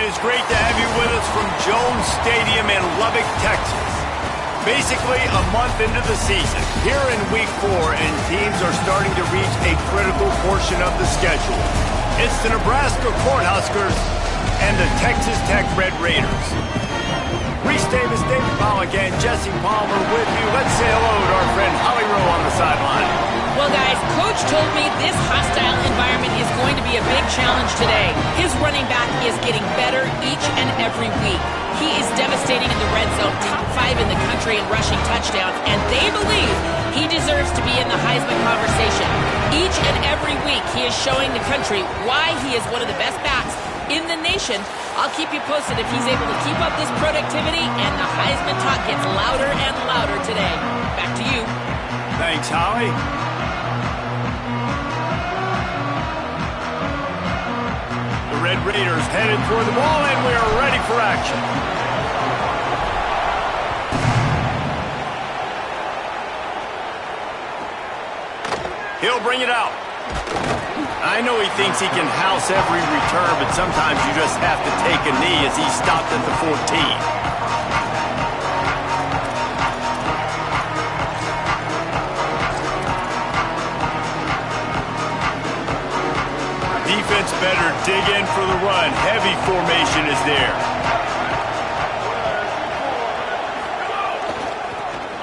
is great to have you with us from Jones Stadium in Lubbock, Texas. Basically, a month into the season, here in Week 4, and teams are starting to reach a critical portion of the schedule. It's the Nebraska Cornhuskers and the Texas Tech Red Raiders. Reese Davis, David Pollock, and Jesse Palmer with you. Let's say hello to our friend Holly Rowe on the sideline. Well, guys, Coach told me this hostile environment is going to be a big challenge today. His running back is getting better each and every week. He is devastating in the red zone, top 5 in the country in rushing touchdowns, and they believe he deserves to be in the Heisman conversation. Each and every week, he is showing the country why he is one of the best backs in the nation. I'll keep you posted if he's able to keep up this productivity, and the Heisman talk gets louder and louder today. Back to you. Thanks, Holly. The Red Raiders headed toward the ball, and we are ready for action. He'll bring it out. I know he thinks he can house every return, but sometimes you just have to take a knee as he stopped at the 14. Defense better dig in for the run. Heavy formation is there.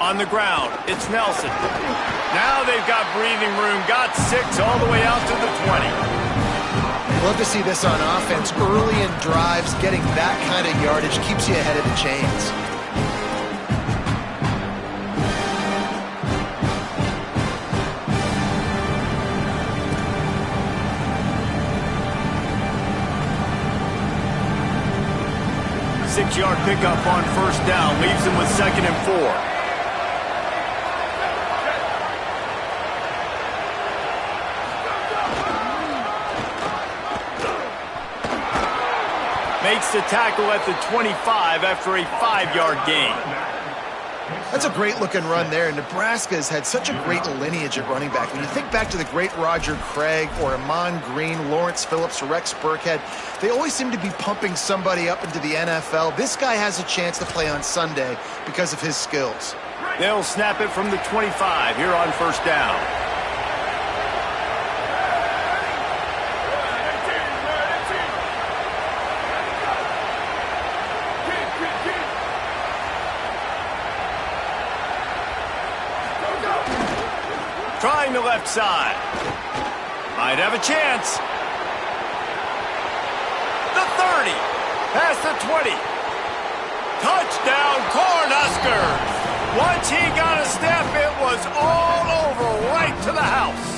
On the ground, it's Nelson. Now they've got breathing room. Got 6 all the way out to the 20. Love to see this on offense. Early in drives, getting that kind of yardage keeps you ahead of the chains. Six-yard pickup on first down. Leaves him with 2nd and 4. Makes the tackle at the 25 after a 5-yard gain. That's a great-looking run there. Nebraska has had such a great lineage at running back. When you think back to the great Roger Craig or Amon Green, Lawrence Phillips, or Rex Burkhead, they always seem to be pumping somebody up into the NFL. This guy has a chance to play on Sunday because of his skills. They'll snap it from the 25 here on first down. Trying the left side. Might have a chance. The 30. Past the 20. Touchdown, Cornhuskers. Once he got a step, it was all over, right to the house.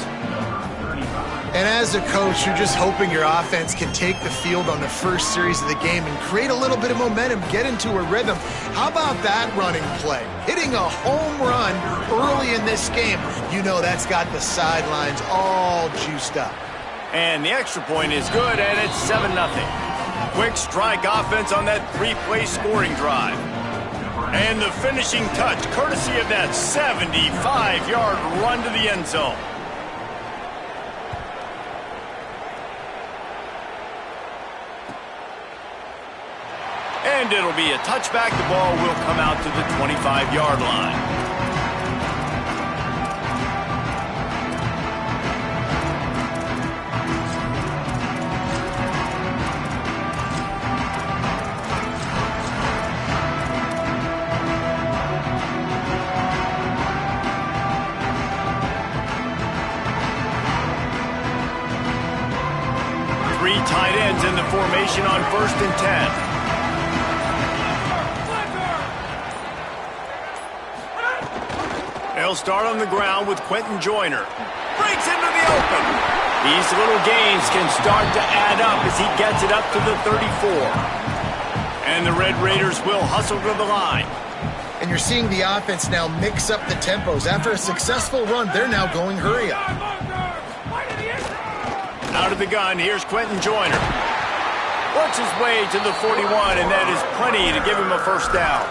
And as a coach, you're just hoping your offense can take the field on the first series of the game and create a little bit of momentum, get into a rhythm. How about that running play? Hitting a home run early in this game. You know that's got the sidelines all juiced up. And the extra point is good, and it's 7-0. Quick strike offense on that 3-play scoring drive. And the finishing touch, courtesy of that 75-yard run to the end zone. And it'll be a touchback. The ball will come out to the 25-yard line. Three tight ends in the formation on 1st and 10. They'll start on the ground with Quentin Joyner. Breaks into the open. These little gains can start to add up as he gets it up to the 34. And the Red Raiders will hustle to the line. And you're seeing the offense now mix up the tempos. After a successful run, they're now going hurry up. Out of the gun, here's Quentin Joyner. Works his way to the 41, and that is plenty to give him a first down.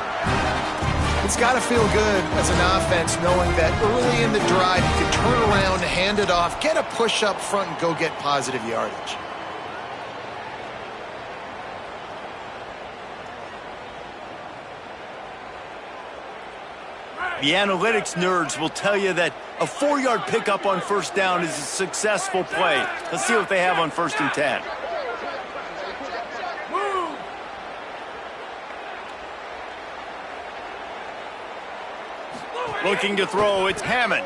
It's got to feel good as an offense knowing that early in the drive you can turn around, hand it off, get a push up front, and go get positive yardage. The analytics nerds will tell you that a 4-yard pickup on first down is a successful play. Let's see what they have on 1st and 10. Looking to throw, it's Hammond.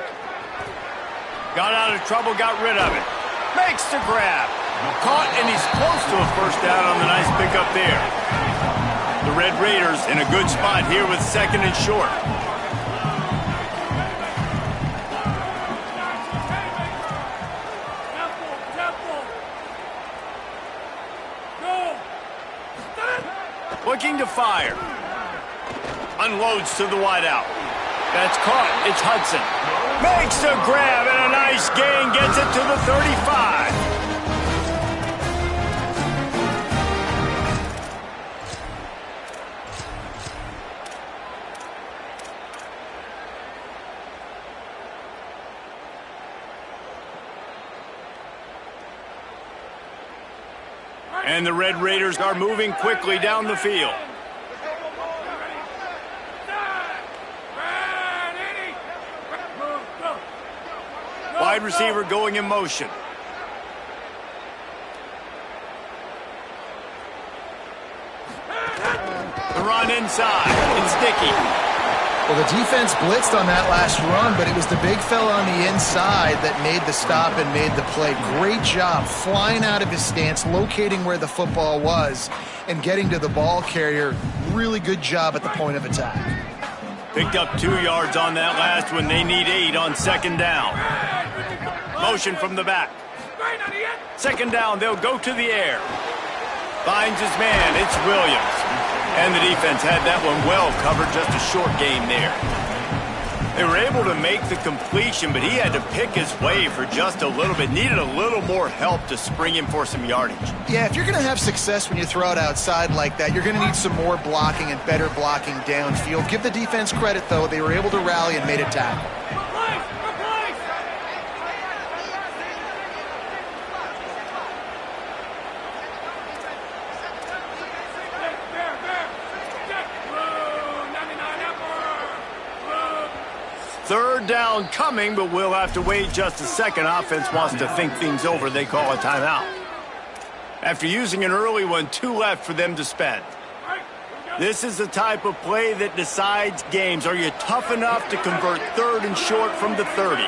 Got out of trouble, got rid of it. Makes the grab. Caught, and he's close to a first down on the nice pickup there. The Red Raiders in a good spot here with 2nd and short. Looking to fire. Unloads to the wideout. That's caught. It's Hudson. Makes the grab and a nice gain. Gets it to the 35. And the Red Raiders are moving quickly down the field. Wide receiver going in motion. The run inside. It's Dickey. Well, the defense blitzed on that last run, but it was the big fella on the inside that made the stop and made the play. Great job flying out of his stance, locating where the football was, and getting to the ball carrier. Really good job at the point of attack. Picked up 2 yards on that last one. They need 8 on 2nd down. Motion from the back. 2nd down, they'll go to the air. Finds his man, it's Williams. And the defense had that one well covered, just a short gain there. They were able to make the completion, but he had to pick his way for just a little bit. Needed a little more help to spring him for some yardage. Yeah, if you're going to have success when you throw it outside like that, you're going to need some more blocking and better blocking downfield. Give the defense credit, though. They were able to rally and made a tackle. Third down coming, but we'll have to wait just a second. Offense wants to think things over. They call a timeout. After using an early one, 2 left for them to spend. This is the type of play that decides games. Are you tough enough to convert 3rd and short from the 30?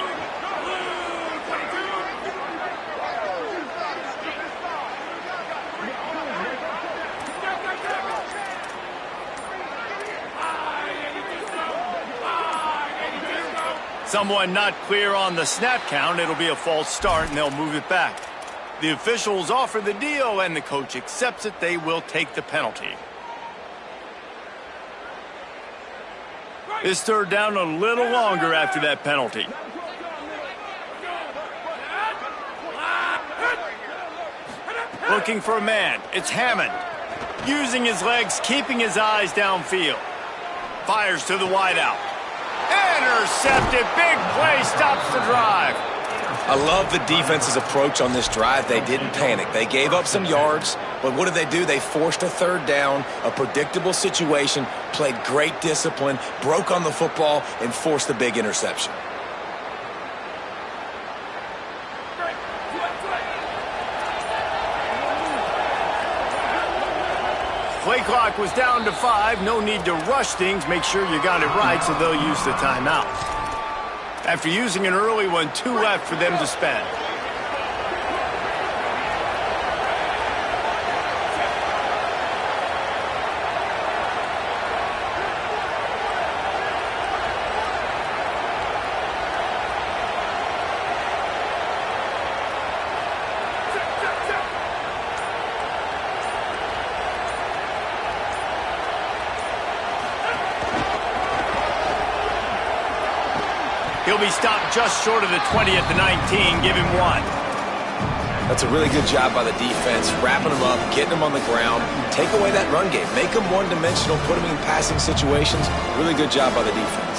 Someone not clear on the snap count. It'll be a false start, and they'll move it back. The officials offer the deal, and the coach accepts it. They will take the penalty. This 3rd down a little longer after that penalty. Looking for a man. It's Hammond. Using his legs, keeping his eyes downfield. Fires to the wideout. Intercepted. Big play. Stops the drive. I love the defense's approach on this drive. They didn't panic. They gave up some yards, but what did? They forced a 3rd down, a predictable situation, played great discipline, broke on the football, and forced the big interception. Play clock was down to 5. No need to rush things. Make sure you got it right, so they'll use the timeout. After using an early one, 2 left for them to spend. He'll be stopped just short of the 20 at the 19. Give him 1. That's a really good job by the defense, wrapping them up, getting them on the ground. Take away that run game. Make them one-dimensional, put them in passing situations. Really good job by the defense.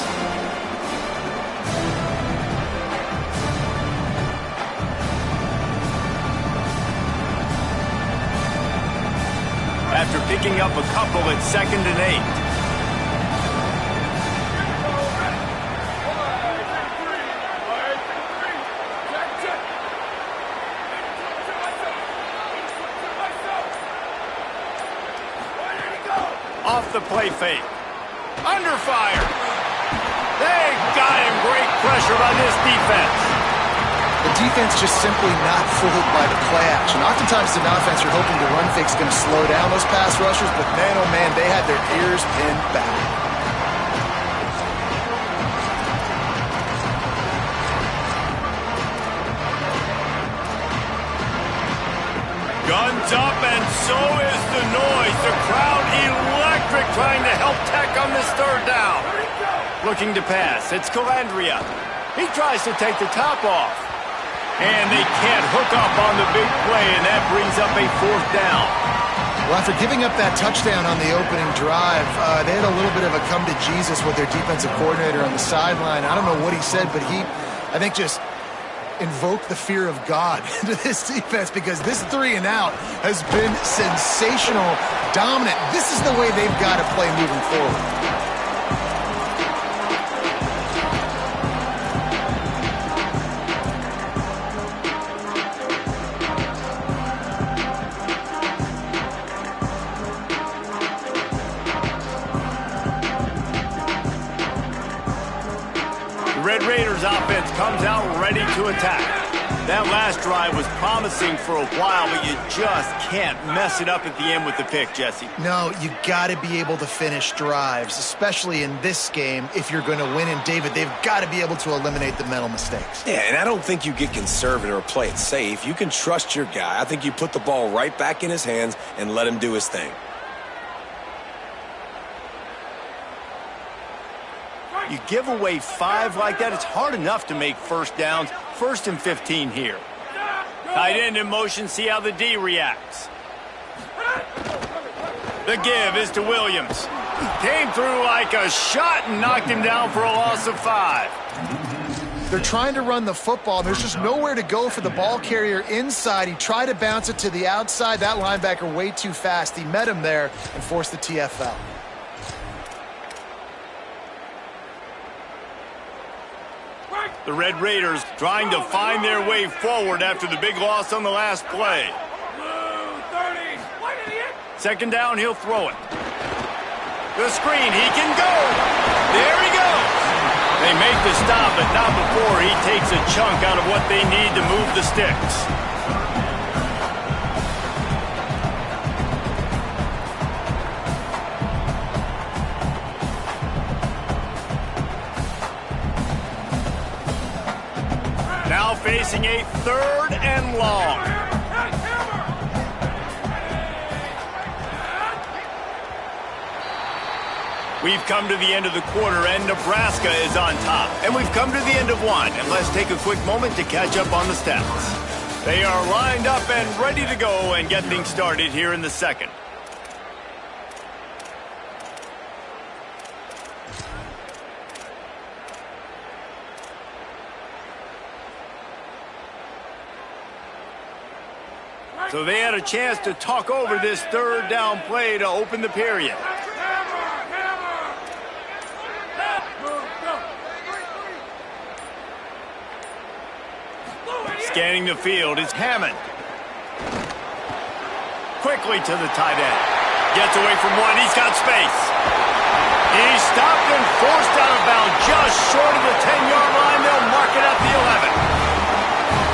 After picking up a couple at 2nd and 8. the play fake. Under fire. They got him. Great pressure by this defense. The defense just simply not fooled by the play action. Oftentimes as an offense, you're hoping the run fake's going to slow down those pass rushers, but man, oh man, they had their ears pinned back. Guns up, and so is the noise. The crowd electric, trying to help Tech on this third down. Looking to pass. It's Calandria. He tries to take the top off. And they can't hook up on the big play, and that brings up a fourth down. Well, after giving up that touchdown on the opening drive, they had a little bit of a come-to-Jesus with their defensive coordinator on the sideline. I don't know what he said, but he, I think, just invoked the fear of God into this defense, because this 3 and out has been sensational, dominant. This is the way they've got to play moving forward. Red Raiders offense comes out ready to attack. That last drive was promising for a while, but you just can't mess it up at the end with the pick, Jesse. No, you got to be able to finish drives, especially in this game. If you're going to win, and David, they've got to be able to eliminate the mental mistakes. Yeah, and I don't think you get conservative or play it safe. You can trust your guy. I think you put the ball right back in his hands and let him do his thing. You give away 5 like that, it's hard enough to make first downs. 1st and 15 here. Tight end in motion, see how the D reacts. The give is to Williams. Came through like a shot and knocked him down for a loss of 5. They're trying to run the football. There's just nowhere to go for the ball carrier inside. He tried to bounce it to the outside. That linebacker way too fast. He met him there and forced the TFL. The Red Raiders trying to find their way forward after the big loss on the last play. 2nd down, he'll throw it. The screen, he can go. There he goes. They make the stop, but not before he takes a chunk out of what they need to move the sticks. Now facing a 3rd and long. We've come to the end of the quarter, and Nebraska is on top. And we've come to the end of one, and let's take a quick moment to catch up on the stats. They are lined up and ready to go and get things started here in the second. So they had a chance to talk over this 3rd down play to open the period. Scanning the field, it's Hammond. Quickly to the tight end. Gets away from one, he's got space. He's stopped and forced out of bounds just short of the 10-yard line. They'll mark it at the 11.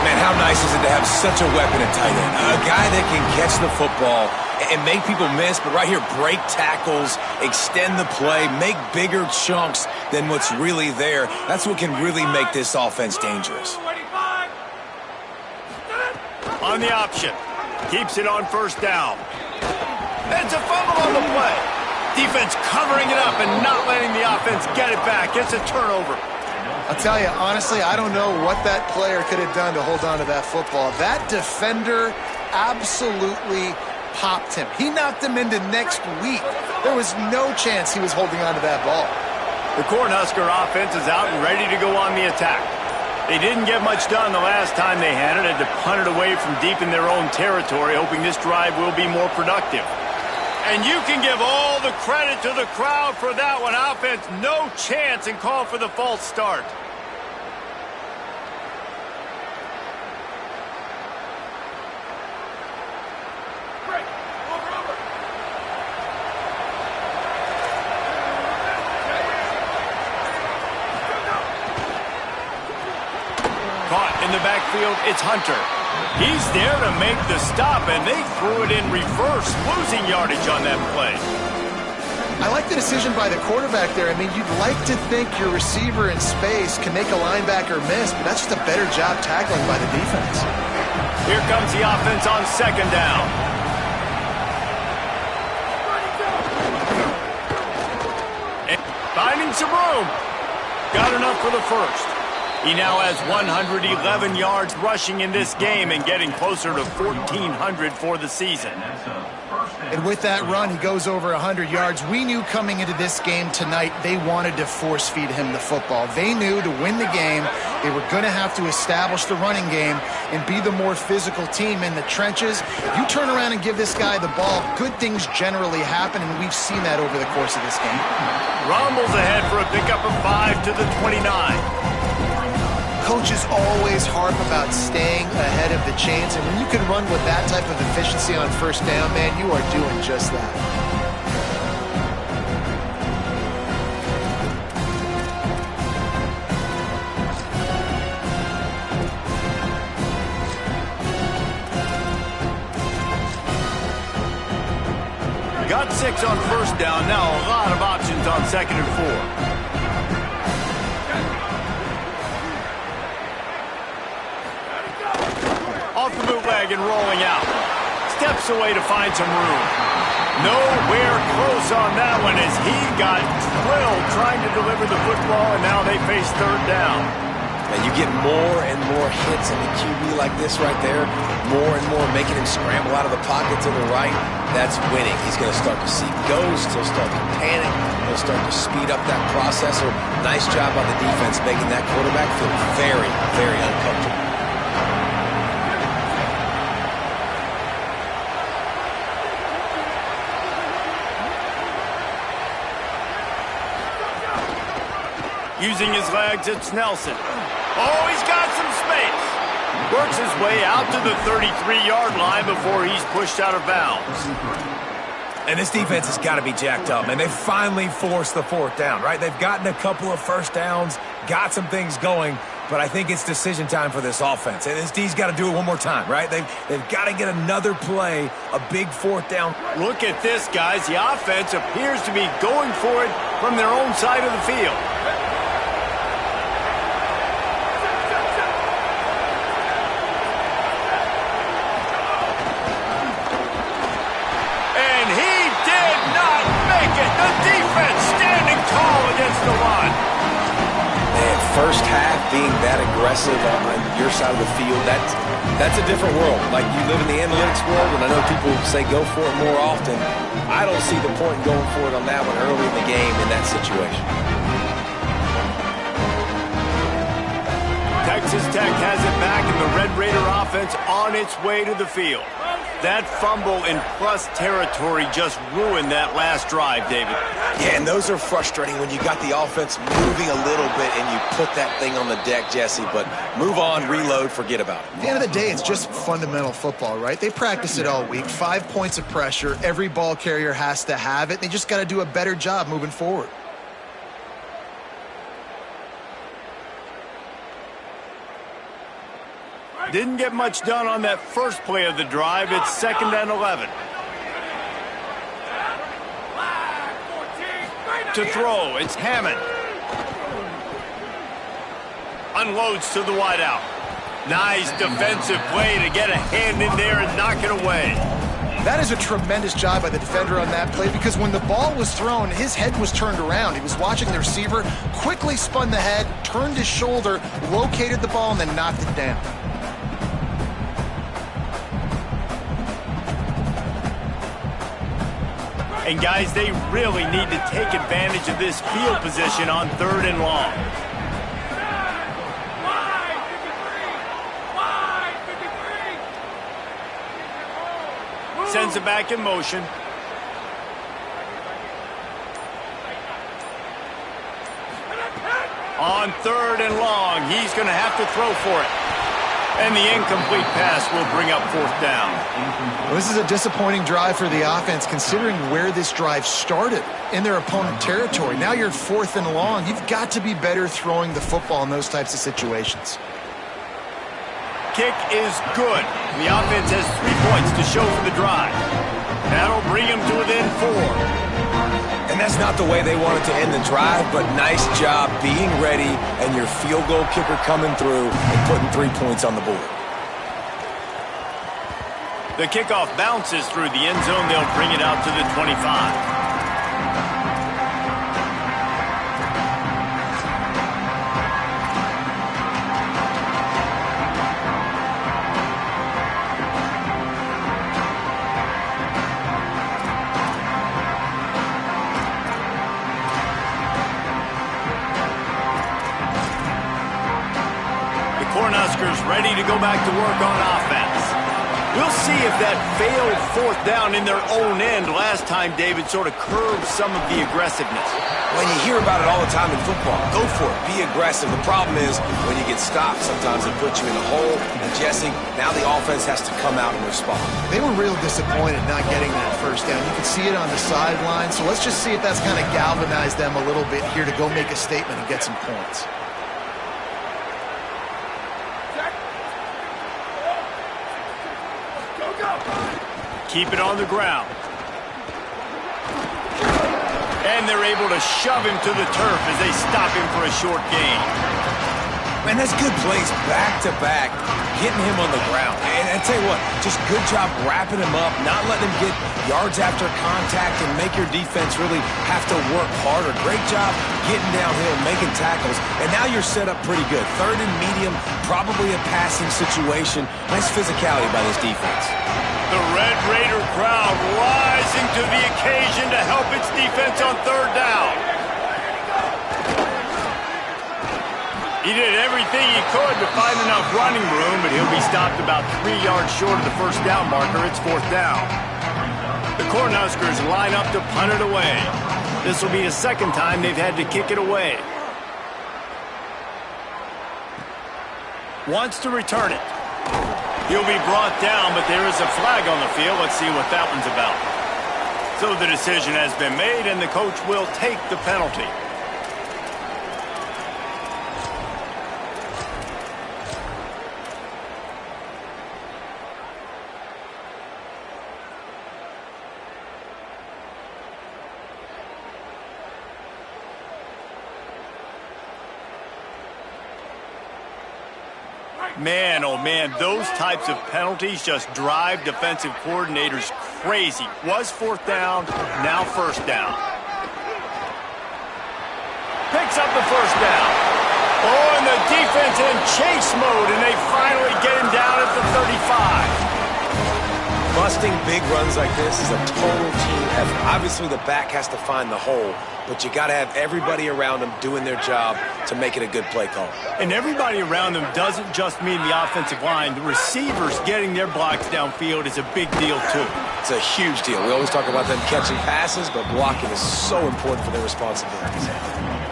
Man, how nice is it to have such a weapon at tight end? A guy that can catch the football and make people miss, but right here, break tackles, extend the play, make bigger chunks than what's really there. That's what can really make this offense dangerous. On the option. Keeps it on 1st down. It's a fumble on the play. Defense covering it up and not letting the offense get it back. It's a turnover. I'll tell you, honestly, I don't know what that player could have done to hold on to that football. That defender absolutely popped him. He knocked him into next week. There was no chance he was holding on to that ball. The Cornhusker offense is out and ready to go on the attack. They didn't get much done the last time they had it, had to punt it away from deep in their own territory, hoping this drive will be more productive. And you can give all the credit to the crowd for that one. Offense, no chance, and call for the false start. In the backfield, it's Hunter. He's there to make the stop, and they threw it in reverse, losing yardage on that play. I like the decision by the quarterback there. I mean, you'd like to think your receiver in space can make a linebacker miss, but that's just a better job tackling by the defense. Here comes the offense on second down. And finding some room. Got enough for the first. He now has 111 yards rushing in this game and getting closer to 1,400 for the season. And with that run, he goes over 100 yards. We knew coming into this game tonight, they wanted to force-feed him the football. They knew to win the game, they were going to have to establish the running game and be the more physical team in the trenches. You turn around and give this guy the ball, good things generally happen, and we've seen that over the course of this game. Rumbles ahead for a pickup of 5 to the 29. Coaches always harp about staying ahead of the chains, and when you can run with that type of efficiency on first down, man, you are doing just that. Got 6 on first down, now a lot of options on second and 4. Off the bootleg and rolling out. Steps away to find some room. Nowhere close on that one as he got drilled trying to deliver the football, and now they face third down. And you get more and more hits on the QB like this right there, more and more making him scramble out of the pocket to the right. That's winning. He's going to start to see ghosts. He'll start to panic. He'll start to speed up that process. So nice job by the defense making that quarterback feel very, very uncomfortable. Using his legs, it's Nelson. Oh, he's got some space. Works his way out to the 33-yard line before he's pushed out of bounds. And this defense has got to be jacked up, man. They finally forced the fourth down, right? They've gotten a couple of first downs, got some things going, but I think it's decision time for this offense. And this D's got to do it one more time, right? They've got to get another play, a big fourth down. Look at this, guys. The offense appears to be going for it from their own side of the field. First half being that aggressive on your side of the field, that's a different world. Like, you live in the analytics world, and I know people say go for it more often. I don't see the point in going for it on that one early in the game in that situation. Texas Tech has it back, and the Red Raider offense on its way to the field. That fumble in plus territory just ruined that last drive, David. Yeah, and those are frustrating when you got the offense moving a little bit and you put that thing on the deck, Jesse. But move on, reload, forget about it. At the end of the day, it's just fundamental football, right? They practice it all week. 5 points of pressure. Every ball carrier has to have it. They just got to do a better job moving forward. Didn't get much done on that first play of the drive. It's 2nd and 11. To throw, it's Hammond. Unloads to the wideout. Nice defensive play to get a hand in there and knock it away. That is a tremendous job by the defender on that play, because when the ball was thrown, his head was turned around. He was watching the receiver, quickly spun the head, turned his shoulder, located the ball, and then knocked it down. And guys, they really need to take advantage of this field position on 3rd and long. Sends it back in motion. On 3rd and long, he's going to have to throw for it. And the incomplete pass will bring up 4th down. Well, this is a disappointing drive for the offense, considering where this drive started, in their opponent territory. Now you're 4th and long. You've got to be better throwing the football in those types of situations. kick is good. The offense has 3 points to show for the drive. That'll bring them to within 4. And that's not the way they wanted to end the drive, but nice job being ready and your field goal kicker coming through and putting 3 points on the board. The kickoff bounces through the end zone. They'll bring it out to the 25. Cornhuskers ready to go back to work on offense. We'll see if that failed 4th down in their own end last time, David, sort of curbed some of the aggressiveness. When you hear about it all the time in football, go for it. Be aggressive. The problem is when you get stopped, sometimes it puts you in a hole. And, Jesse, now the offense has to come out and respond. They were real disappointed not getting that 1st down. You can see it on the sideline. So let's just see if that's kind of galvanized them a little bit here to go make a statement and get some points. Keep it on the ground. And they're able to shove him to the turf as they stop him for a short gain. Man, that's good plays back-to-back, getting him on the ground. And I tell you what, just good job wrapping him up, not letting him get yards after contact and make your defense really have to work harder. Great job getting downhill, making tackles, and now you're set up pretty good. 3rd and medium, probably a passing situation. Nice physicality by this defense. The Red Raider crowd rising to the occasion to help its defense on 3rd down. He did everything he could to find enough running room, but he'll be stopped about 3 yards short of the 1st down marker. It's 4th down. The Cornhuskers line up to punt it away. This will be the 2nd time they've had to kick it away. Wants to return it. He'll be brought down, but there is a flag on the field. Let's see what that one's about. So the decision has been made, and the coach will take the penalty. Man, oh man, those types of penalties just drive defensive coordinators crazy. Was 4th down, now 1st down. Picks up the 1st down. Oh, and the defense in chase mode, and they finally get him down at the 35. Busting big runs like this is a total team effort. Obviously, the back has to find the hole, but you got to have everybody around them doing their job to make it a good play call. And everybody around them doesn't just mean the offensive line. The receivers getting their blocks downfield is a big deal, too. It's a huge deal. We always talk about them catching passes, but blocking is so important for their responsibilities.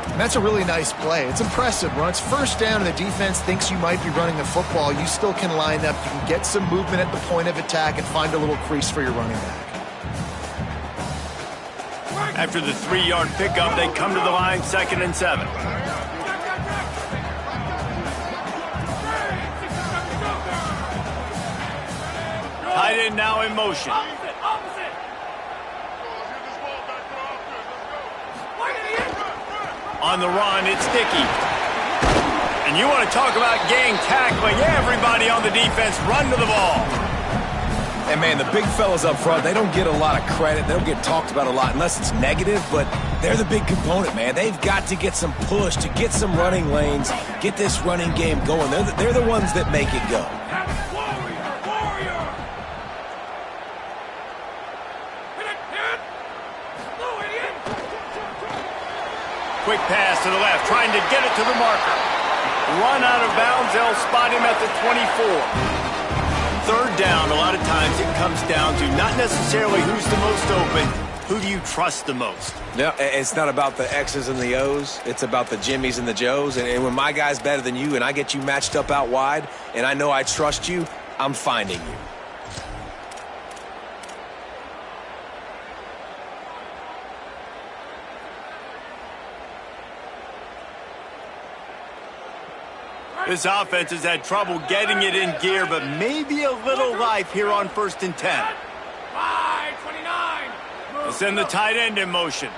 And that's a really nice play. It's impressive. When it's 1st down and the defense thinks you might be running the football, you still can line up. You can get some movement at the point of attack and find a little crease for your running back. After the 3-yard pickup, they come to the line 2nd and 7. Tight end now in motion. On the run, it's Dickey. And you want to talk about gang tackling. Everybody on the defense run to the ball. And, man, the big fellas up front, they don't get a lot of credit. They don't get talked about a lot unless it's negative, but they're the big component, man. They've got to get some push to get some running lanes, get this running game going. They're the ones that make it go. Quick pass to the left, trying to get it to the marker. Run out of bounds, they'll spot him at the 24. 3rd down, a lot of times it comes down to not necessarily who's the most open, who do you trust the most? Yeah, it's not about the X's and the O's. It's about the Jimmies and the Joes. And when my guy's better than you and I get you matched up out wide and I know I trust you, I'm finding you. This offense has had trouble getting it in gear, but maybe a little life here on 1st and 10. 5-29. They'll send the tight end in motion.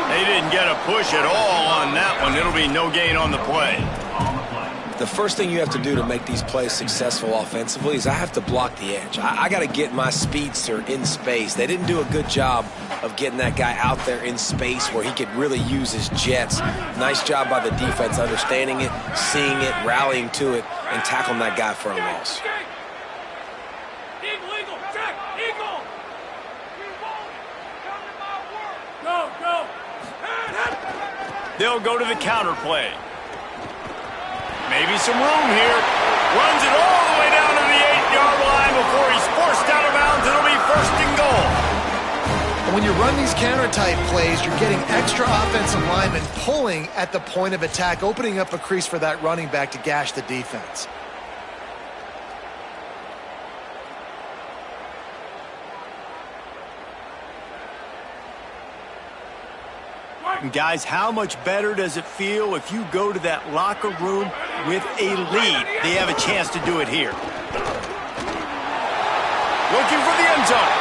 They didn't get a push at all on that one. It'll be no gain on the play. The first thing you have to do to make these plays successful offensively is I have to block the edge. I got to get my speedster in space. They didn't do a good job of getting that guy out there in space where he could really use his jets. Nice job by the defense understanding it, seeing it, rallying to it, and tackling that guy for a loss. Eagle, check, eagle. Go. They'll go to the counter play. Maybe some room here. Runs it all the way down to the 8-yard line before he's forced out of bounds. It'll be 1st and goal. And when you run these counter-type plays, you're getting extra offensive linemen pulling at the point of attack, opening up a crease for that running back to gash the defense. And guys, how much better does it feel if you go to that locker room with a lead? They have a chance to do it here. Looking for the end zone.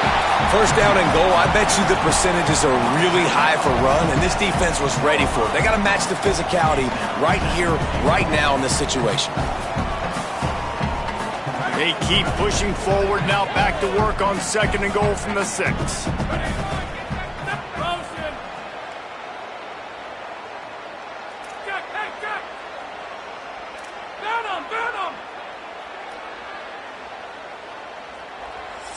1st down and goal, I bet you the percentages are really high for run, and this defense was ready for it. They got to match the physicality right here, right now in this situation. They keep pushing forward now, back to work on 2nd and goal from the 6.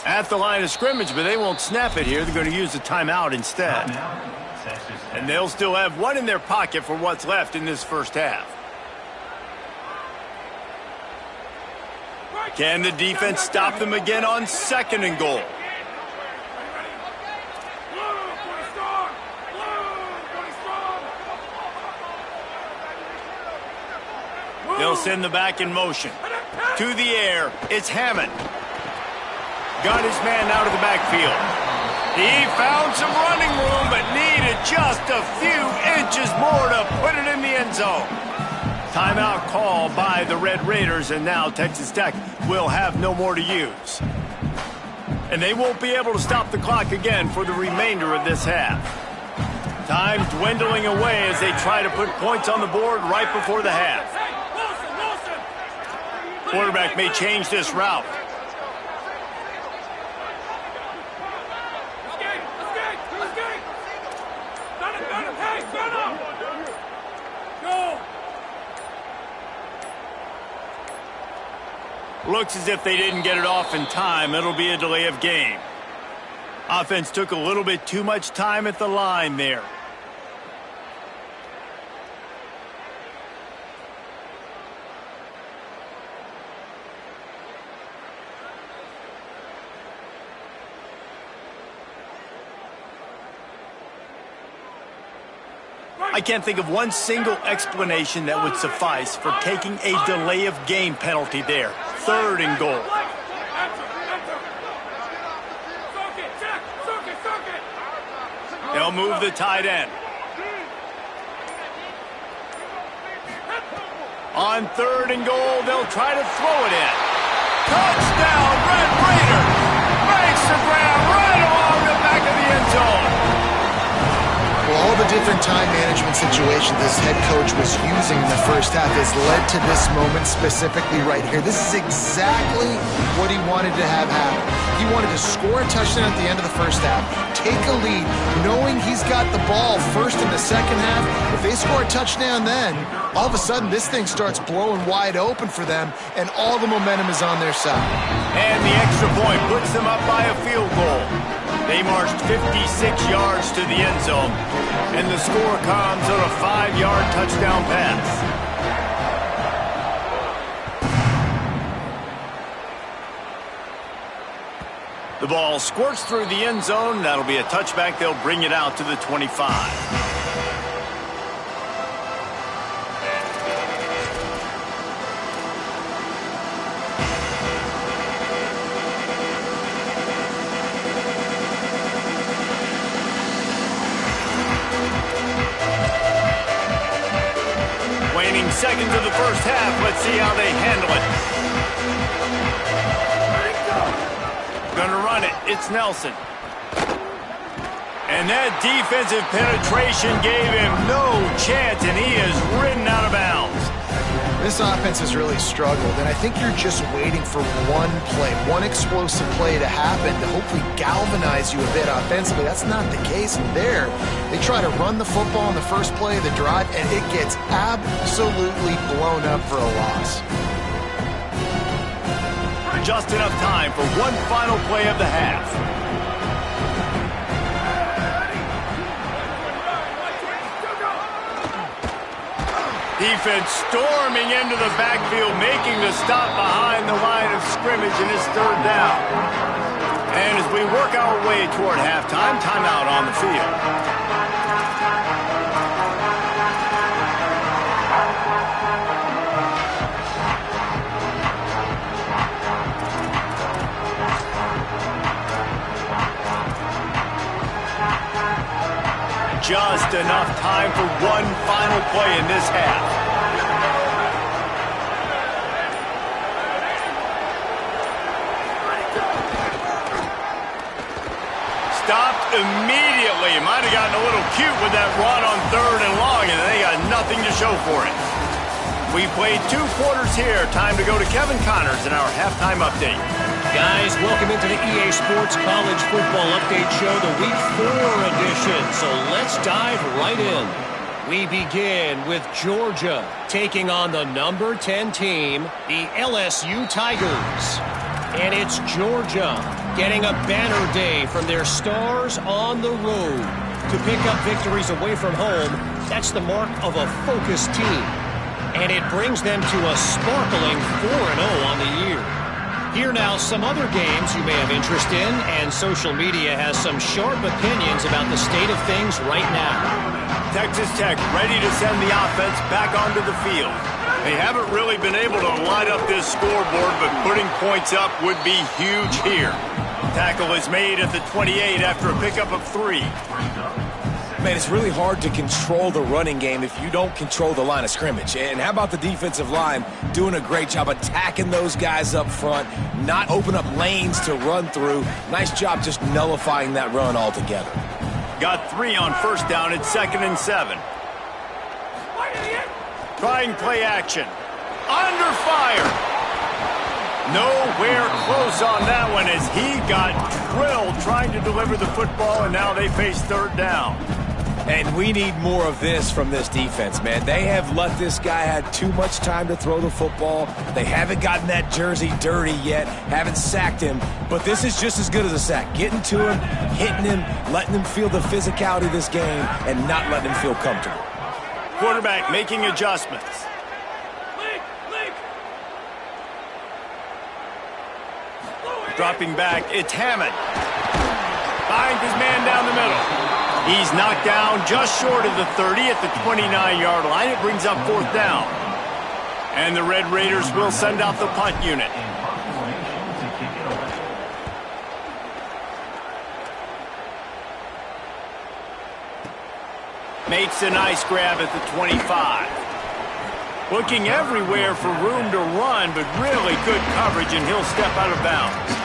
At the line of scrimmage, but they won't snap it here. They're going to use the timeout instead. And they'll still have one in their pocket for what's left in this 1st half. Can the defense stop them again on 2nd and goal? They'll send the back in motion. To the air, it's Hammond. Got his man out of the backfield. He found some running room, but needed just a few inches more to put it in the end zone. Timeout call by the Red Raiders, and now Texas Tech will have no more to use. And they won't be able to stop the clock again for the remainder of this half. Time dwindling away as they try to put points on the board right before the half. Quarterback may change this route. Looks as if they didn't get it off in time. It'll be a delay of game. Offense took a little bit too much time at the line there. I can't think of one single explanation that would suffice for taking a delay of game penalty there. 3rd and goal. They'll move the tight end. On 3rd and goal, they'll try to throw it in. Touchdown, Red Raiders! Makes the grab right along the back of the end zone. Well, all the different time management situations this head coach was using in the 1st half has led to this moment specifically right here. This is exactly what he wanted to have happen. He wanted to score a touchdown at the end of the 1st half, take a lead, knowing he's got the ball first in the 2nd half. If they score a touchdown then, all of a sudden this thing starts blowing wide open for them, and all the momentum is on their side. And the extra point puts them up by a field goal. They marched 56 yards to the end zone, and the score comes on a 5-yard touchdown pass. The ball squirts through the end zone. That'll be a touchback. They'll bring it out to the 25. into the first half. Let's see how they handle it. Gonna run it. It's Nelson. And that defensive penetration gave him no chance, and he is ridden out of bounds. This offense has really struggled, and I think you're just waiting for one play, one explosive play to happen to hopefully galvanize you a bit offensively. That's not the case there. They try to run the football in the first play of the drive, and it gets absolutely blown up for a loss. Just enough time for one final play of the half. Defense storming into the backfield, making the stop behind the line of scrimmage, and it's third down. And as we work our way toward halftime, timeout on the field. Just enough time for one final play in this half. Stopped immediately. Might have gotten a little cute with that run on third and long, and they got nothing to show for it. We played 2 quarters here. Time to go to Kevin Connors in our halftime update. Guys, welcome into the EA Sports College Football Update Show, the Week 4 edition. So let's dive right in. We begin with Georgia taking on the number 10 team, the LSU Tigers. And it's Georgia getting a banner day from their stars on the road. To pick up victories away from home, that's the mark of a focused team. And it brings them to a sparkling 4-0 on the year. Here now, some other games you may have interest in, and social media has some sharp opinions about the state of things right now. Texas Tech ready to send the offense back onto the field. They haven't really been able to light up this scoreboard, but putting points up would be huge here. Tackle is made at the 28 after a pickup of 3. Man, it's really hard to control the running game if you don't control the line of scrimmage. And how about the defensive line doing a great job attacking those guys up front, not open up lanes to run through. Nice job just nullifying that run altogether. Got 3 on first down at 2nd and 7. Trying play action. Under fire. Nowhere close on that one as he got drilled trying to deliver the football, and now they face third down. And we need more of this from this defense, man. They have let this guy have too much time to throw the football. They haven't gotten that jersey dirty yet, haven't sacked him. But this is just as good as a sack. Getting to him, hitting him, letting him feel the physicality of this game, and not letting him feel comfortable. Quarterback making adjustments. Dropping back, it's Hammond. Finds his man down the middle. He's knocked down just short of the 30 at the 29-yard line. It brings up 4th down. And the Red Raiders will send out the punt unit. Makes a nice grab at the 25. Looking everywhere for room to run, but really good coverage, and he'll step out of bounds.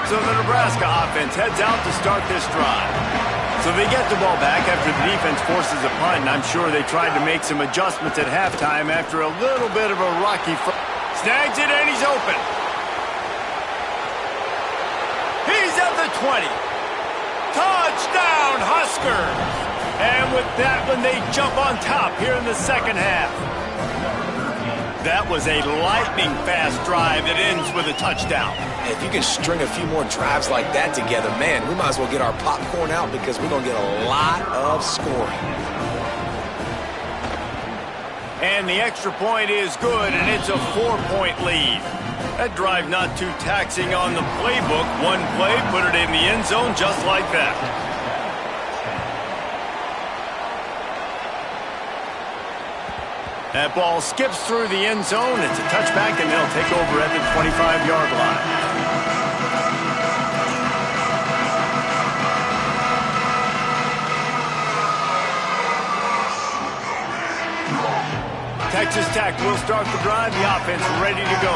So the Nebraska offense heads out to start this drive. So they get the ball back after the defense forces a punt, and I'm sure they tried to make some adjustments at halftime after a little bit of a rocky snags it, and he's open. He's at the 20. Touchdown, Huskers! And with that one, they jump on top here in the second half. That was a lightning-fast drive that ends with a touchdown. If you can string a few more drives like that together, man, we might as well get our popcorn out because we're going to get a lot of scoring. And the extra point is good, and it's a 4-point lead. That drive not too taxing on the playbook. One play, put it in the end zone just like that. That ball skips through the end zone. It's a touchback, and they'll take over at the 25-yard line. Texas Tech will start the drive. The offense ready to go.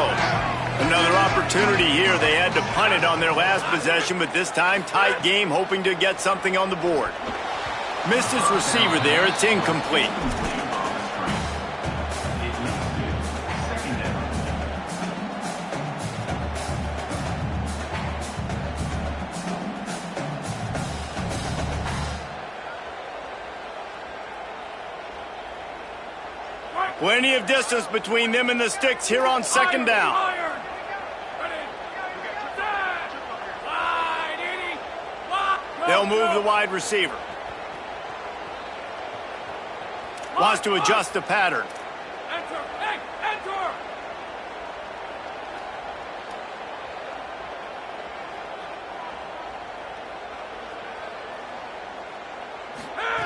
Another opportunity here. They had to punt it on their last possession, but this time tight game, hoping to get something on the board. Missed his receiver there. It's incomplete. Plenty of distance between them and the sticks here on second down. They'll move the wide receiver. Wants to adjust the pattern.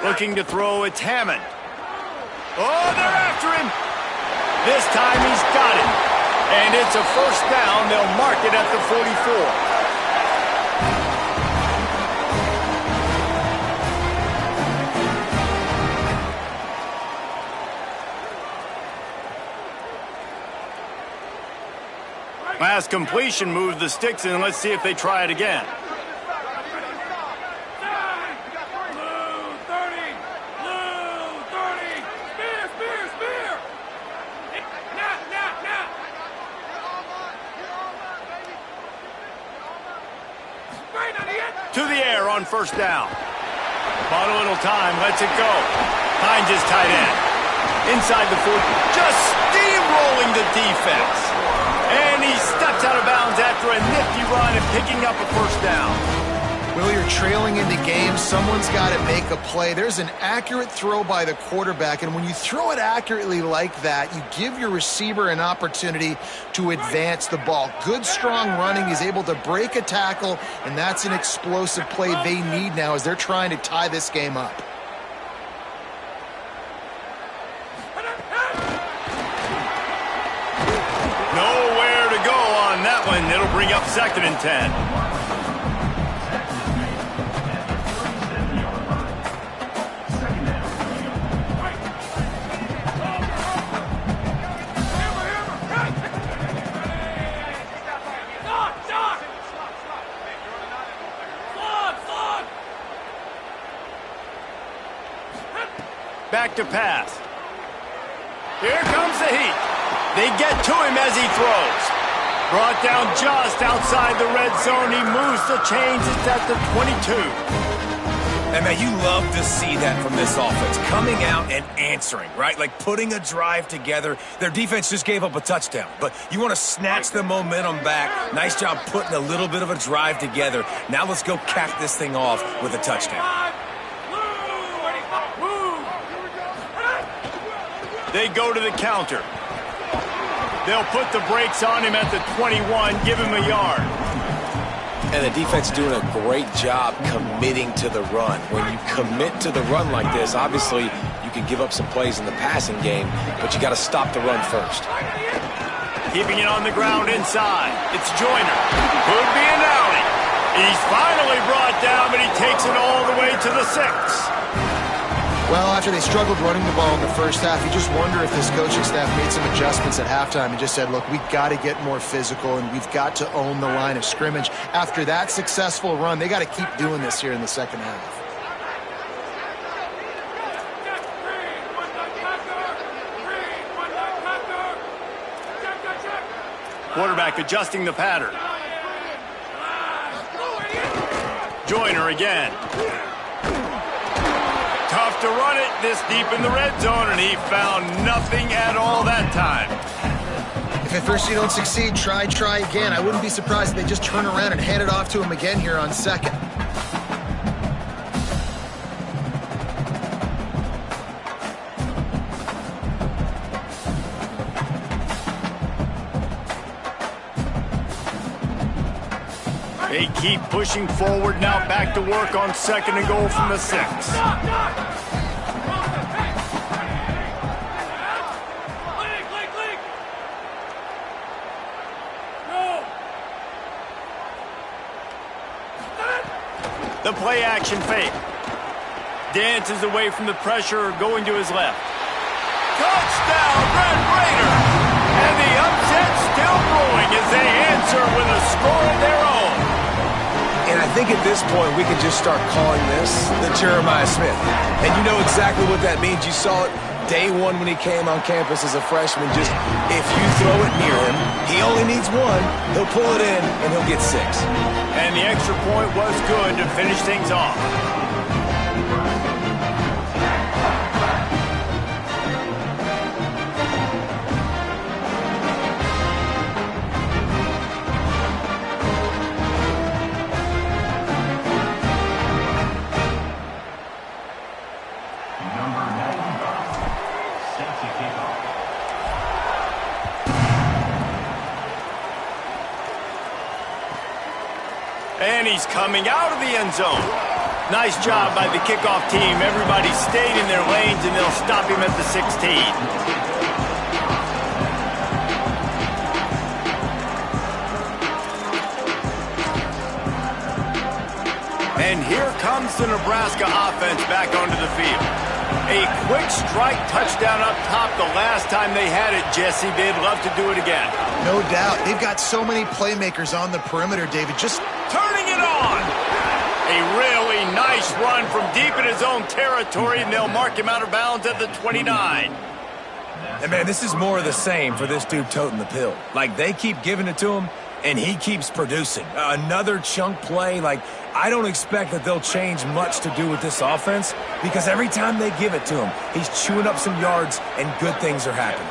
Looking to throw, it's Hammond. Oh, they're after him. This time he's got it. And it's a first down. They'll mark it at the 44. Last completion moved the sticks in. Let's see if they try it again. To the air on first down. Bought a little time, lets it go. Finds his tight end. Inside the 40, just steamrolling the defense. And he steps out of bounds after a nifty run and picking up a first down. Will, you're trailing into games. Someone's got to make a play. There's an accurate throw by the quarterback, and when you throw it accurately like that, you give your receiver an opportunity to advance the ball. Good, strong running. He's able to break a tackle, and that's an explosive play they need now as they're trying to tie this game up. Nowhere to go on that one. It'll bring up 2nd and 10. Back to pass. Here comes the heat. They get to him as he throws. Brought down just outside the red zone. He moves the chains. It's at the 22. And man, you love to see that from this offense. Coming out and answering, right? Like putting a drive together. Their defense just gave up a touchdown. But you want to snatch the momentum back. Nice job putting a little bit of a drive together. Now let's go cap this thing off with a touchdown. They go to the counter. They'll put the brakes on him at the 21, give him a yard. And the defense doing a great job committing to the run. When you commit to the run like this, obviously you can give up some plays in the passing game, but you got to stop the run first. Keeping it on the ground inside. It's Joyner. Could be an alley. He's finally brought down, but he takes it all the way to the 6. Well, after they struggled running the ball in the first half, you just wonder if this coaching staff made some adjustments at halftime and just said, look, we've got to get more physical and we've got to own the line of scrimmage. After that successful run, they got to keep doing this here in the second half. Quarterback adjusting the pattern. Joyner again. Tough to run it this deep in the red zone, and he found nothing at all that time. If at first you don't succeed, try again. I wouldn't be surprised if they just turn around and hand it off to him again here on second. They keep pushing forward now, back to work on 2nd and goal from the 6. The play action fake. Dances away from the pressure, going to his left. Touchdown, Red Raiders! And the upset still brewing as they answer with a score of their own. And I think at this point, we can just start calling this the Jeremiah Smith. And you know exactly what that means. You saw it day one when he came on campus as a freshman. Just if you throw it near him, he only needs one. He'll pull it in, and he'll get 6. And the extra point was good to finish things off. And he's coming out of the end zone. Nice job by the kickoff team. Everybody stayed in their lanes, and they'll stop him at the 16. And here comes the Nebraska offense back onto the field. A quick strike touchdown up top the last time they had it, Jesse. They'd love to do it again. No doubt. They've got so many playmakers on the perimeter, David. Just turning it on. A really nice run from deep in his own territory, and they'll mark him out of bounds at the 29. And, man, this is more of the same for this dude toting the pill. Like, they keep giving it to him, and he keeps producing. Another chunk play. Like, I don't expect that they'll change much to do with this offense because every time they give it to him, he's chewing up some yards, and good things are happening.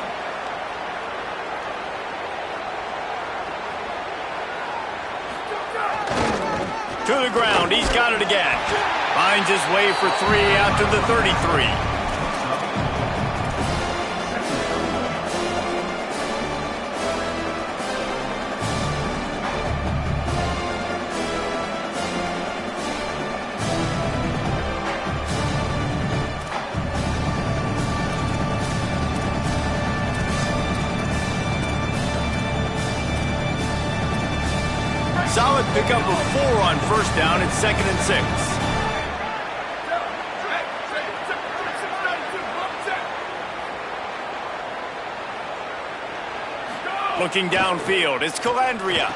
To the ground, he's got it again. Finds his way for 3 after the 33. Solid pickup of 4 on first down. It's 2nd and 6. Looking downfield, it's Calandria.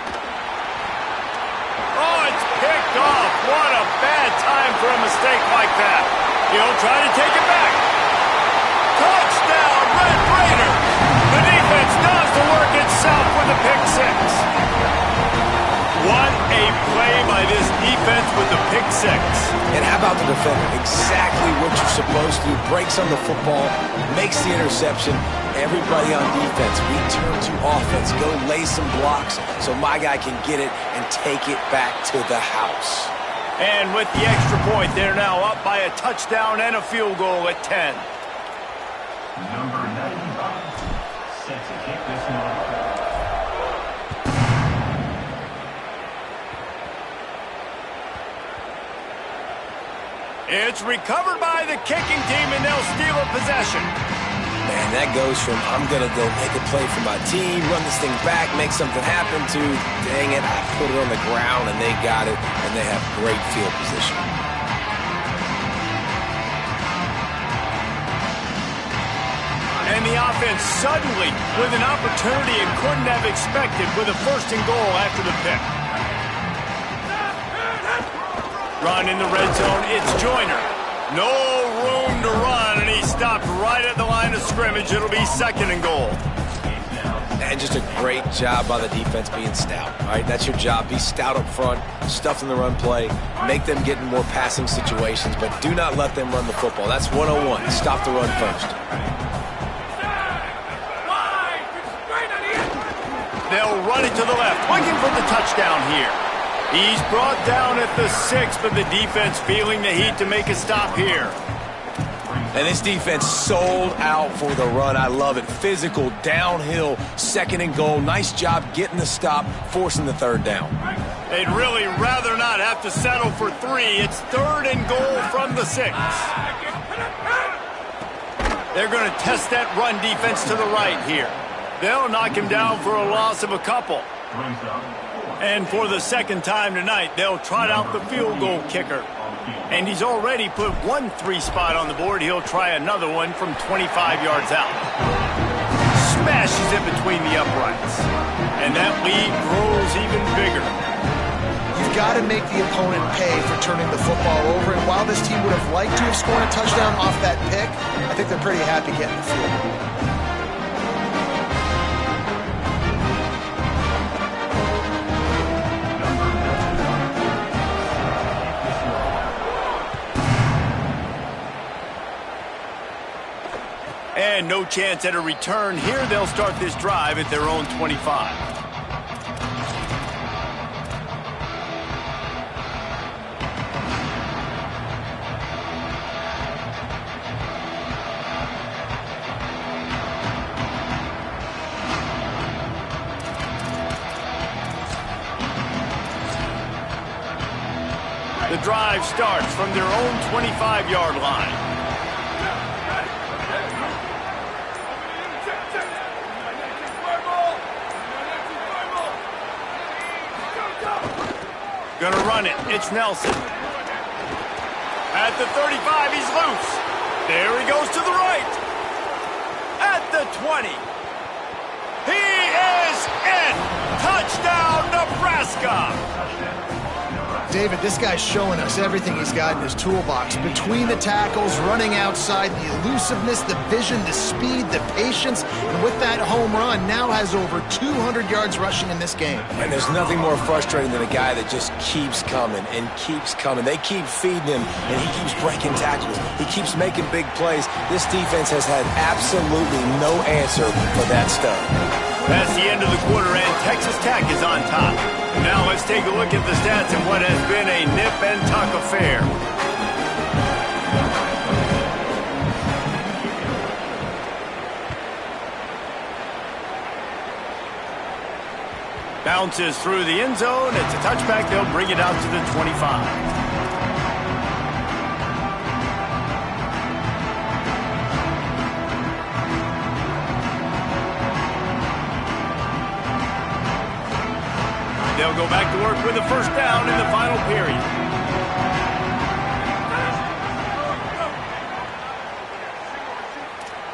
Oh, it's picked off. What a bad time for a mistake like that. He'll try to take it back. Touchdown, Red Raiders! The defense does the work itself with a pick 6. What a play by this defense with the pick 6. And how about the defender? Exactly what you're supposed to do. Breaks on the football, makes the interception. Everybody on defense, we turn to offense. Go lay some blocks so my guy can get it and take it back to the house. And with the extra point, they're now up by a touchdown and a field goal at 10. Number 95 set to kick this one. It's recovered by the kicking team, and they'll steal a possession. Man, that goes from I'm going to go make a play for my team, run this thing back, make something happen, to dang it, I put it on the ground, and they got it, and they have great field position. And the offense suddenly with an opportunity it couldn't have expected with a 1st and goal after the pick. Run in the red zone, it's Joyner. No room to run, and he stopped right at the line of scrimmage. It'll be 2nd and goal. And just a great job by the defense being stout. All right, that's your job. Be stout up front, stuff in the run play, make them get in more passing situations, but do not let them run the football. That's 101. Stop the run first. They'll run it to the left, looking for the touchdown here. He's brought down at the 6, but the defense feeling the heat to make a stop here. And this defense sold out for the run. I love it. Physical, downhill, 2nd and goal. Nice job getting the stop, forcing the 3rd down. They'd really rather not have to settle for 3. It's 3rd and goal from the 6. They're going to test that run defense to the right here. They'll knock him down for a loss of a couple. Brings up 4. And for the second time tonight, they'll trot out the field goal kicker. And he's already put one 3 spot on the board. He'll try another one from 25 yards out. Smashes it between the uprights. And that lead grows even bigger. You've got to make the opponent pay for turning the football over. And while this team would have liked to have scored a touchdown off that pick, I think they're pretty happy getting the field. And no chance at a return here. They'll start this drive at their own 25. The drive starts from their own 25-yard line. Gonna run it. It's Nelson. At the 35, he's loose. There he goes to the right. At the 20. He is in. Touchdown, Nebraska. David, this guy's showing us everything he's got in his toolbox. Between the tackles, running outside, the elusiveness, the vision, the speed, the patience, and with that home run, now has over 200 yards rushing in this game. And there's nothing more frustrating than a guy that just keeps coming and keeps coming. They keep feeding him, and he keeps breaking tackles. He keeps making big plays. This defense has had absolutely no answer for that stuff. That's the end of the quarter, and Texas Tech is on top. Now let's take a look at the stats in what has been a nip and tuck affair. Bounces through the end zone. It's a touchback. They'll bring it out to the 25. They'll go back to work with a first down in the final period.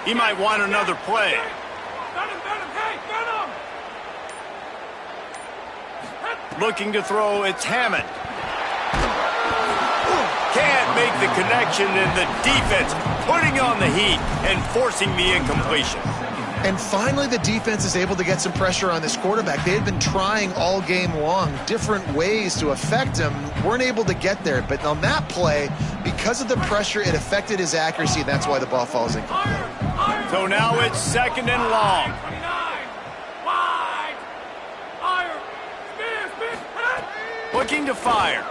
He might want another play. Looking to throw, it's Hammond. Can't make the connection, and the defense putting on the heat and forcing the incompletion. And finally, the defense is able to get some pressure on this quarterback. They had been trying all game long different ways to affect him. Weren't able to get there. But on that play, because of the pressure, it affected his accuracy, and that's why the ball falls incomplete. So now it's second and long. Looking to fire.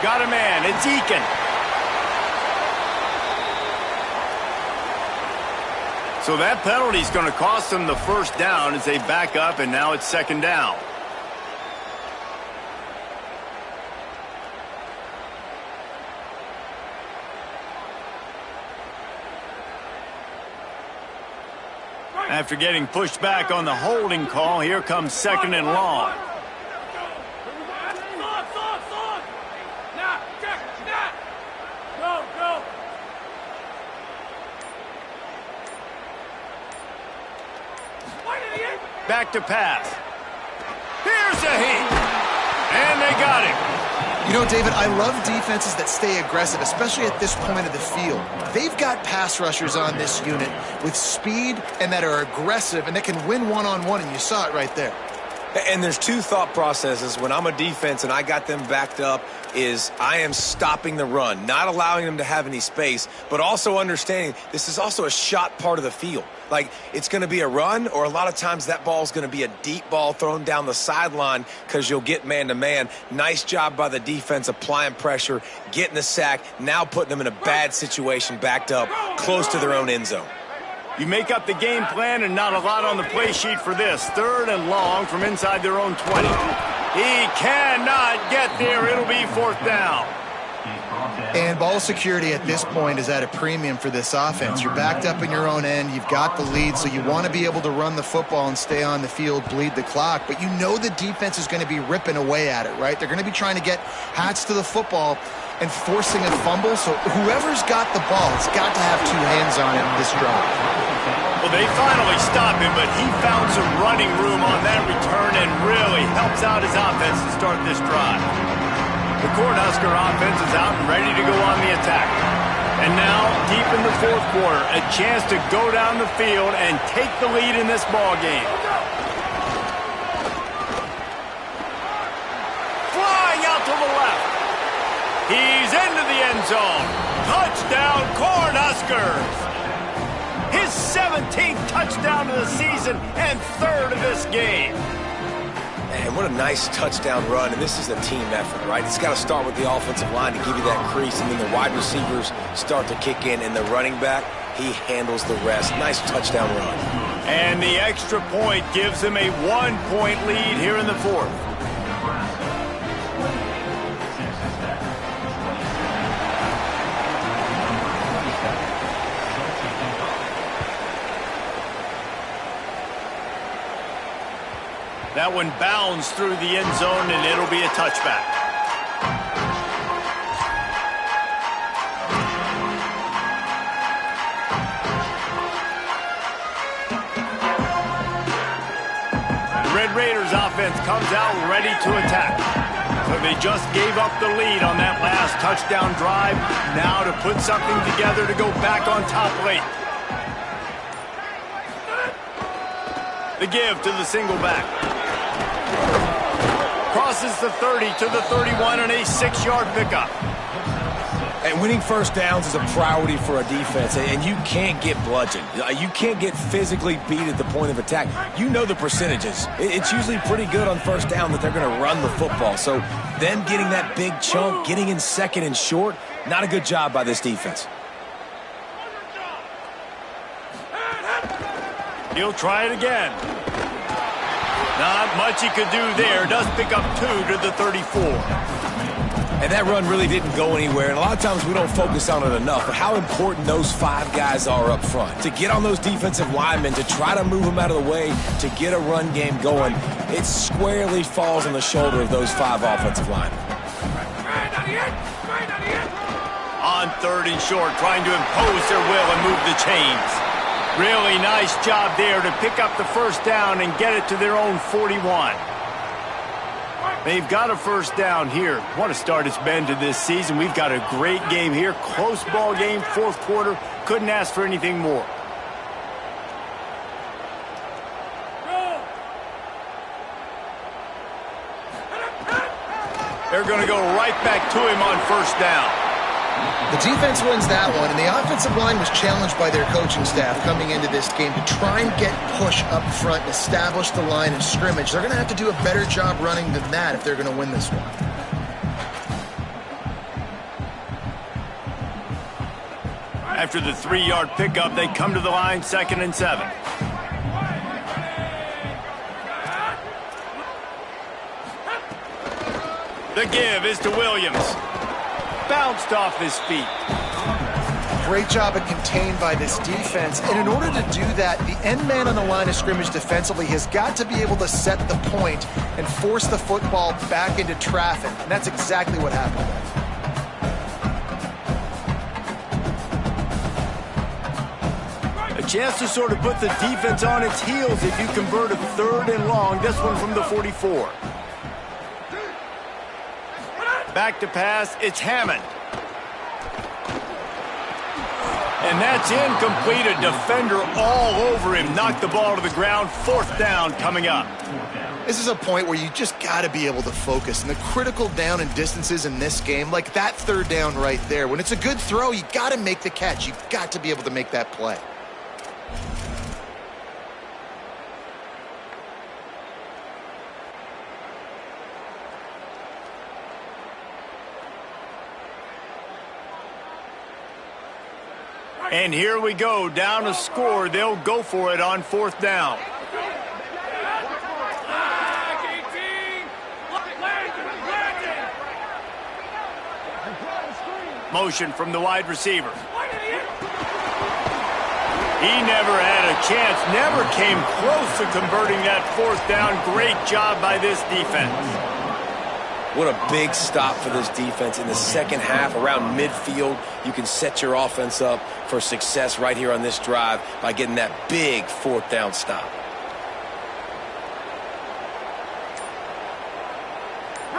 Got a man. It's Eakin. So that penalty is going to cost them the first down as they back up, and now it's second down. After getting pushed back on the holding call, here comes second and long. Back to pass. Here's a heat. And they got him. You know, David, I love defenses that stay aggressive, especially at this point of the field. They've got pass rushers on this unit with speed and that are aggressive and that can win one-on-one, and you saw it right there. And there's two thought processes when I'm a defense and I got them backed up is I am stopping the run, not allowing them to have any space, but also understanding this is also a shot part of the field. Like, it's going to be a run, or a lot of times that ball is going to be a deep ball thrown down the sideline because you'll get man-to-man. Nice job by the defense applying pressure, getting the sack, now putting them in a bad situation backed up close to their own end zone. You make up the game plan and not a lot on the play sheet for this. Third and long from inside their own 20. He cannot get there. It'll be fourth down. And ball security at this point is at a premium for this offense. You're backed up in your own end. You've got the lead, so you want to be able to run the football and stay on the field, bleed the clock. But you know the defense is going to be ripping away at it, right? They're going to be trying to get hats to the football and forcing a fumble. So whoever's got the ball has got to have two hands on it this drive. Well, they finally stop him, but he found some running room on that return and really helps out his offense to start this drive. The Cornhusker offense is out and ready to go on the attack. And now, deep in the fourth quarter, a chance to go down the field and take the lead in this ball game. Flying out to the left. He's into the end zone. Touchdown, Cornhuskers! His 17th touchdown of the season and third of this game. Man, what a nice touchdown run, and this is a team effort, right? It's got to start with the offensive line to give you that crease, and then the wide receivers start to kick in, and the running back, he handles the rest. Nice touchdown run. And the extra point gives them a 1-point lead here in the fourth. That one bounds through the end zone, and it'll be a touchback. The Red Raiders offense comes out ready to attack. So they just gave up the lead on that last touchdown drive. Now to put something together to go back on top late. The give to the single back. Crosses the 30 to the 31 and a 6-yard pickup. And winning first downs is a priority for a defense, and you can't get bludgeoned. You can't get physically beat at the point of attack. You know the percentages. It's usually pretty good on first down that they're going to run the football. So them getting that big chunk, getting in second and short, not a good job by this defense. He'll try it again. Not much he could do there. Does pick up 2 to the 34. And that run really didn't go anywhere. And a lot of times we don't focus on it enough. But how important those 5 guys are up front. To get on those defensive linemen, to try to move them out of the way, to get a run game going, it squarely falls on the shoulder of those 5 offensive linemen. On 3rd and short, trying to impose their will and move the chains. Really nice job there to pick up the first down and get it to their own 41. They've got a first down here. What a start it's been to this season. We've got a great game here. Close ball game, fourth quarter. Couldn't ask for anything more. They're going to go right back to him on first down. The defense wins that one, and the offensive line was challenged by their coaching staff coming into this game to try and get push up front and establish the line of scrimmage. They're going to have to do a better job running than that if they're going to win this one. After the 3-yard pickup, they come to the line 2nd and 7. The give is to Williams. Bounced off his feet. Great job at contained by this defense. And in order to do that, the end man on the line of scrimmage defensively has got to be able to set the point and force the football back into traffic. And that's exactly what happened there. A chance to sort of put the defense on its heels if you convert a 3rd and long. This one from the 44. Back to pass, it's Hammond. And that's incomplete. A defender all over him. Knocked the ball to the ground. 4th down coming up. This is a point where you just got to be able to focus. And the critical down and distances in this game, like that 3rd down right there, when it's a good throw, you got to make the catch. You've got to be able to make that play. And here we go, down a score. They'll go for it on 4th down. Motion from the wide receiver. He never had a chance, never came close to converting that fourth down. Great job by this defense. What a big stop for this defense in the second half. Around midfield, you can set your offense up for success right here on this drive by getting that big fourth down stop.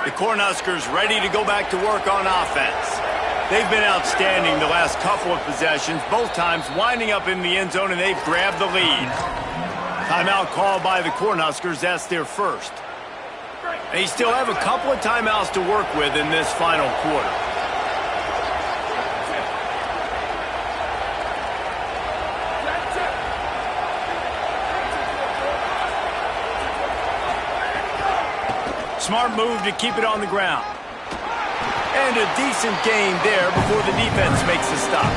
The Cornhuskers ready to go back to work on offense. They've been outstanding the last couple of possessions, both times winding up in the end zone, and they've grabbed the lead. Timeout called by the Cornhuskers. That's their first. They still have a couple of timeouts to work with in this final quarter. Smart move to keep it on the ground. And a decent gain there before the defense makes the stop.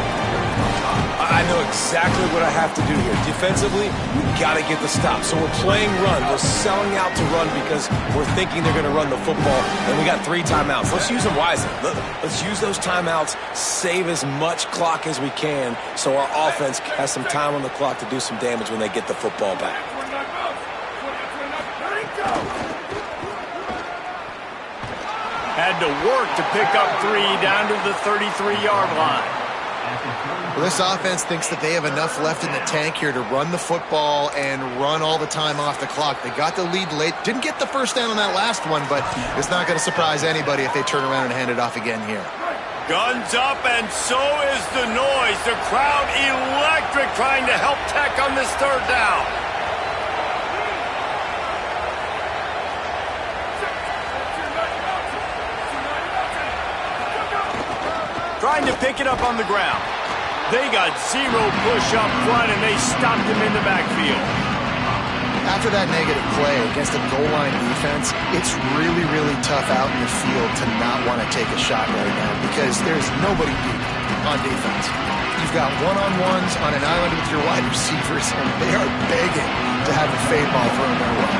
I know exactly what I have to do here. Defensively, we've got to get the stop. So we're playing run. We're selling out to run because we're thinking they're going to run the football. And we got 3 timeouts. Let's use them wisely. Let's use those timeouts, save as much clock as we can so our offense has some time on the clock to do some damage when they get the football back. Had to work to pick up 3 down to the 33-yard line. Well, this offense thinks that they have enough left in the tank here to run the football and run all the time off the clock. They got the lead late. Didn't get the first down on that last one, but it's not going to surprise anybody if they turn around and hand it off again here. Guns up, and so is the noise. The crowd electric trying to help Tech on this third down. Trying to pick it up on the ground. They got 0 push up front, and they stopped him in the backfield. After that negative play against a goal line defense, it's really, really tough out in the field to not want to take a shot right now because there's nobody deep on defense. You've got one-on-ones on an island with your wide receivers, and they are begging to have a fade ball thrown their way.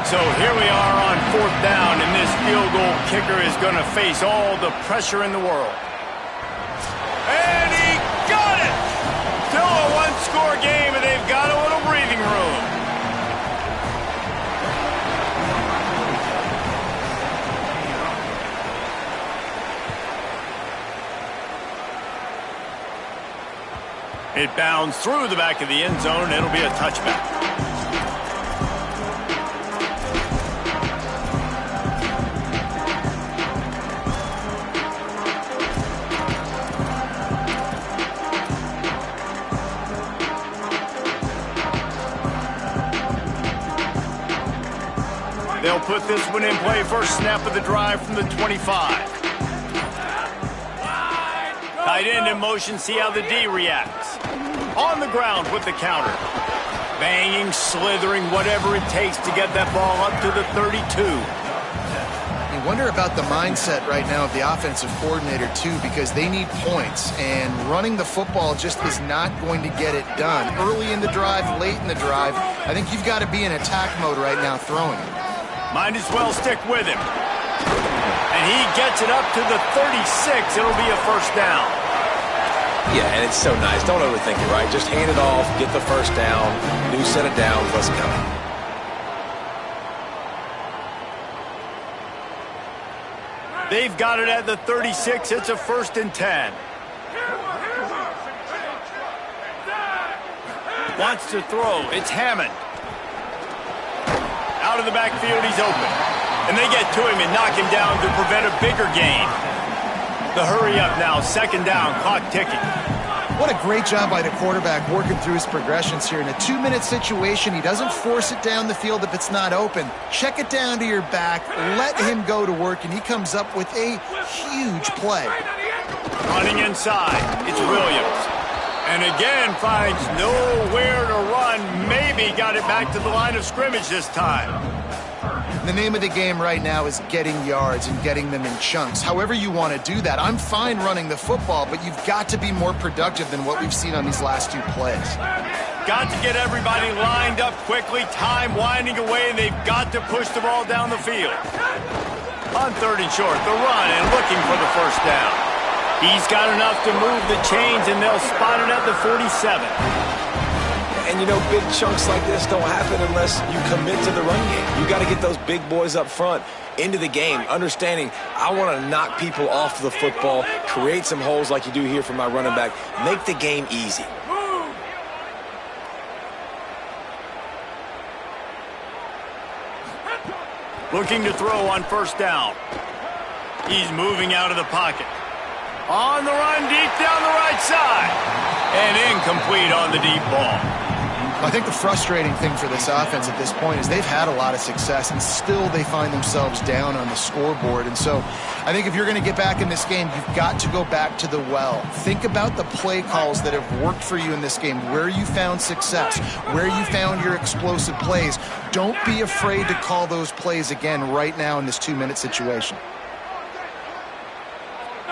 So here we are on 4th down, and this field goal kicker is going to face all the pressure in the world. And he got it! Still a 1-score game, and they've got a little breathing room. It bounds through the back of the end zone. It'll be a touchback. They'll put this one in play. First snap of the drive from the 25. Tight end in motion. See how the D reacts. On the ground with the counter. Banging, slithering, whatever it takes to get that ball up to the 32. You wonder about the mindset right now of the offensive coordinator, too, because they need points, and running the football just is not going to get it done. Early in the drive, late in the drive, I think you've got to be in attack mode right now throwing it. Might as well stick with him. And he gets it up to the 36. It'll be a first down. Yeah, and it's so nice. Don't overthink it, right? Just hand it off, get the first down, new set of downs, let's go. They've got it at the 36. It's a 1st and 10. Wants to throw. It's Hammond. Out of the backfield, he's open. And they get to him and knock him down to prevent a bigger gain. The hurry up now, 2nd down, clock ticking. What a great job by the quarterback working through his progressions here. In a 2-minute situation, he doesn't force it down the field if it's not open. Check it down to your back, let him go to work, and he comes up with a huge play. Running inside, it's Williams. And again, finds nowhere to run. Maybe got it back to the line of scrimmage this time. The name of the game right now is getting yards and getting them in chunks. However you want to do that. I'm fine running the football, but you've got to be more productive than what we've seen on these last 2 plays. Got to get everybody lined up quickly. Time winding away, and they've got to push the ball down the field. On 3rd and short, the run and looking for the first down. He's got enough to move the chains, and they'll spot it at the 47. And, you know, big chunks like this don't happen unless you commit to the run game. You got to get those big boys up front into the game, understanding I want to knock people off the football, create some holes like you do here for my running back, make the game easy. Looking to throw on 1st down. He's moving out of the pocket. On the run, deep down the right side. And incomplete on the deep ball. I think the frustrating thing for this offense at this point is they've had a lot of success, and still they find themselves down on the scoreboard. And so I think if you're going to get back in this game, you've got to go back to the well. Think about the play calls that have worked for you in this game, where you found success, where you found your explosive plays. Don't be afraid to call those plays again right now in this 2-minute situation.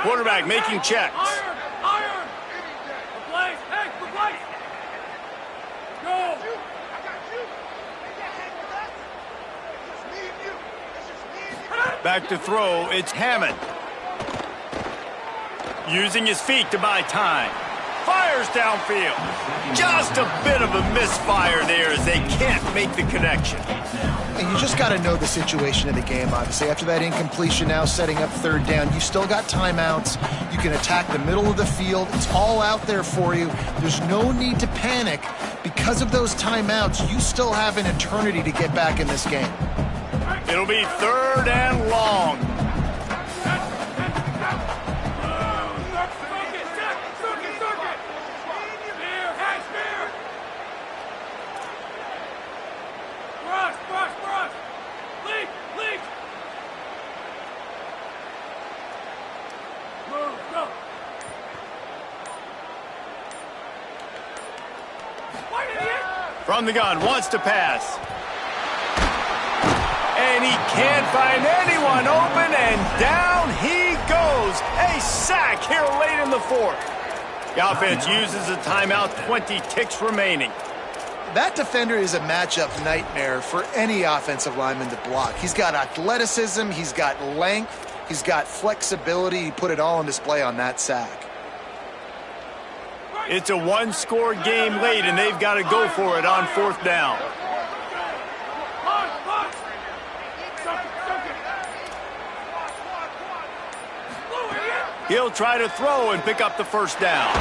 Quarterback making checks. Iron! Replace! Hey, replace! Go! Back to throw, it's Hammond. Using his feet to buy time. Fires downfield. Just a bit of a misfire there as they can't make the connection. And you just got to know the situation of the game, obviously. After that incompletion, now setting up 3rd down, you still got timeouts. You can attack the middle of the field. It's all out there for you. There's no need to panic. Because of those timeouts, you still have an eternity to get back in this game. It'll be 3rd and long. From the gun, wants to pass. And he can't find anyone open, and down he goes. A sack here late in the 4th. The offense uses a timeout, 20 ticks remaining. That defender is a matchup nightmare for any offensive lineman to block. He's got athleticism, he's got length, he's got flexibility. He put it all on display on that sack. It's a 1-score game late, and they've got to go for it on 4th down. He'll try to throw and pick up the 1st down.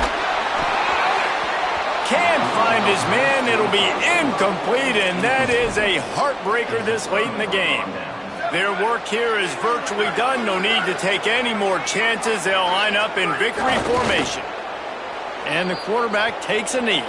Can't find his man. It'll be incomplete, and that is a heartbreaker this late in the game. Their work here is virtually done. No need to take any more chances. They'll line up in victory formation. And the quarterback takes a knee.